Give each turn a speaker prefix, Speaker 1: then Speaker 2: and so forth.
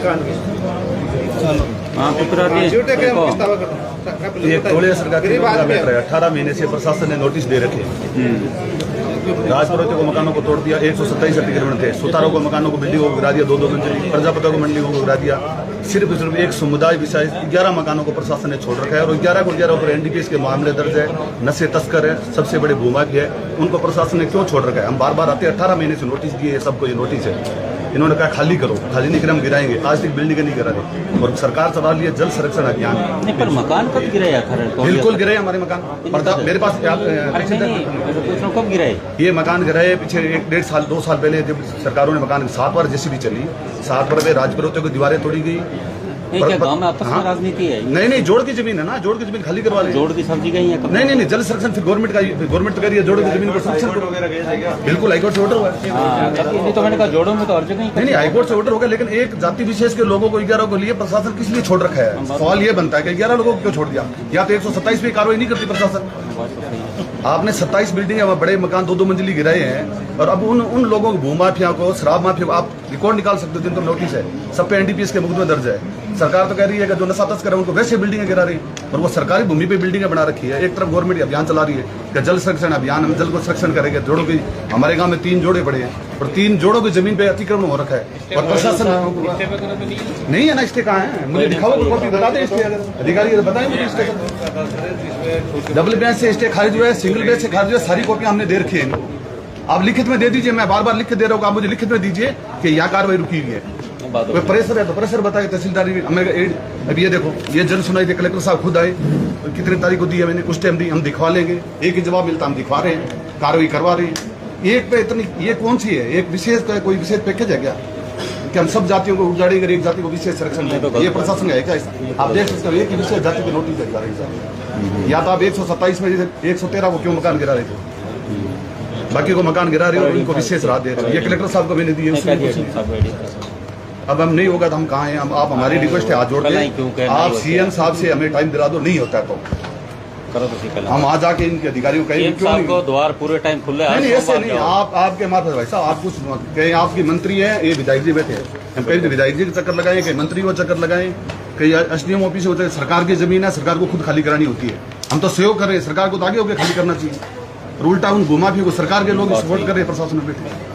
Speaker 1: मकान
Speaker 2: ये तोड़े सरकार की मैटर है। 18 महीने से प्रशासन ने नोटिस दे रखे राजपुरोहितों को मकानों को तोड़ दिया। 127 अतिक्रमण थे। सुतारों को मकानों को बिल्डिंगों को गिरा दिया, 2-2 मंजिली। प्रजापतियों को मंडियों को गिरा दिया। सिर्फ एक समुदाय विशेष 11 मकानों को प्रशासन ने छोड़ रखा है और 11 को 11 पर एनडीपीएस के मामले दर्ज है। नशे तस्कर है, सबसे बड़े भूमाफी है। उनको प्रशासन ने क्यों छोड़ रखा है? हम बार बार आते 18 महीने से नोटिस दिए, सबको ये नोटिस है। इन्होंने कहा खाली करो, खाली नहीं करें हम गिराएंगे। आज तक बिल्डिंग नहीं गिरा रहे और सरकार चला रही है जल संरक्षण अभियान।
Speaker 3: नहीं, पर मकान कब गिराया?
Speaker 2: बिल्कुल गिरे हमारे मकान। मेरे पास
Speaker 3: कब गिराए
Speaker 2: ये मकान गिराए? पीछे 1-1.5 साल 2 साल पहले जब सरकारों ने मकान 7 बार जेसीबी चली, 7 बार में राजपुरोहितों की दीवारें तोड़ी गई।
Speaker 3: क्या गांव में आपस में राजनीति है?
Speaker 2: नहीं, जोड़ की जमीन है ना, जोड़ की जमीन खाली करवा ले।
Speaker 3: जोड़ की सब्जी गई है?
Speaker 2: नहीं, जल संरक्षण फिर गवर्नमेंट तो कह रही है जोड़ की जमीन पर संरक्षण करो। बिल्कुल हाईकोर्ट से ऑर्डर हुआ है।
Speaker 3: तो मैंने कहा जोड़ों में तो हर जगह
Speaker 2: नहीं, हाईकोर्ट से ऑर्डर होगा, लेकिन एक जाति विशेष के लोगों को 11 को लिए प्रशासन किस लिए छोड़ रखा है? सवाल ये बनता है कि 11 लोगों को क्यों छोड़ दिया? या तो 127 पे कार्रवाई नहीं करती प्रशासन। आपने 27 बिल्डिंग बड़े मकान 2-2 मंजिली गिराए हैं और अब उन लोगों को, भूमाफिया को, शराब माफिया को आप रिकॉर्ड निकाल सकते हो जिनको नोटिस है। सब पे एनडीपीएस के मुकदमे दर्ज है। सरकार तो कह रही है कि जो नशा तस्कर है उनको वैसे बिल्डिंगें गिरा रही और वो सरकारी भूमि पे बिल्डिंगें बना रखी है। एक तरफ गवर्नमेंट अभियान चला रही है कि जल संरक्षण अभियान, हम जल को संरक्षण करेंगे। जोड़ों की हमारे गांव में 3 जोड़े पड़े हैं और 3 जोड़ों की जमीन पे अतिक्रमण हो रखा है और प्रशासन नहीं है ना। स्टे कहाँ है? मुझे दिखाओ, कॉपी बता दें स्टे, अगर अधिकारी बताएं मुझे स्टे। डबल बेंच से स्टे खारिज हुआ है, सिंगल बेंच से खारिज हुआ है, सारी कॉपी हमने दे रखी है। आप लिखित में दे दीजिए, मैं बार बार लिख के दे रहा हूँ, आप मुझे लिखित में दीजिए कि यहाँ कार्रवाई रुकी हुई है। कोई प्रेशर है तो प्रेशर बताए, तहसीलदार हमें। अभी ये देखो, ये जन सुनाई थे, कलेक्टर साहब खुद आए, कितनी तारीख को दी है मैंने, कुछ टाइम दी, हम दिखवा लेंगे। एक ही जवाब मिलता, हम दिखवा रहे हैं, कार्रवाई करवा रहे हैं। एक पे इतनी, ये कौन सी है? एक विशेष का कोई विशेष पैकेज है क्या कि हम सब जातियों को उजाड़ेंगे, एक जाति को विशेष संरक्षण देंगे? ये प्रशासन है क्या? आप देख सकते हो, एक ही विशेष जाति की नोटिस है साहब। या तो आप 127 में 113 को क्यों मकान गिरा रहे थे, बाकी को मकान गिरा रहे हो, उनको विशेष राहत दे रहे हो। ये कलेक्टर साहब को मैंने दी है। अब हम नहीं होगा तो हम कहाँ हैं? आप हमारी रिक्वेस्ट है, हाथ जोड़ के आप सीएम साहब से हमें टाइम दिला दो। नहीं होता है तो हम आ जाके इनके अधिकारियों को क्यों नहीं?
Speaker 3: द्वार पूरे टाइम खुले हैं।
Speaker 2: नहीं, ऐसे नहीं। आपके मार्फत भाई साहब, आप कुछ कहीं आपकी मंत्री है, ये विधायक जी बैठे हैं, हम कहीं विधायक जी के चक्कर लगाए, कहीं मंत्री को चक्कर लगाए, कहीं एसडीएम ऑफिस होते हैं। सरकार की जमीन है, सरकार को खुद खाली करानी होती है। हम तो सहयोग कर रहे हैं, सरकार को तो आगे होकर खाली करना चाहिए। उल्टा उन भूमाफियों को सरकार के लोग सपोर्ट कर रहे हैं, प्रशासन में बैठे।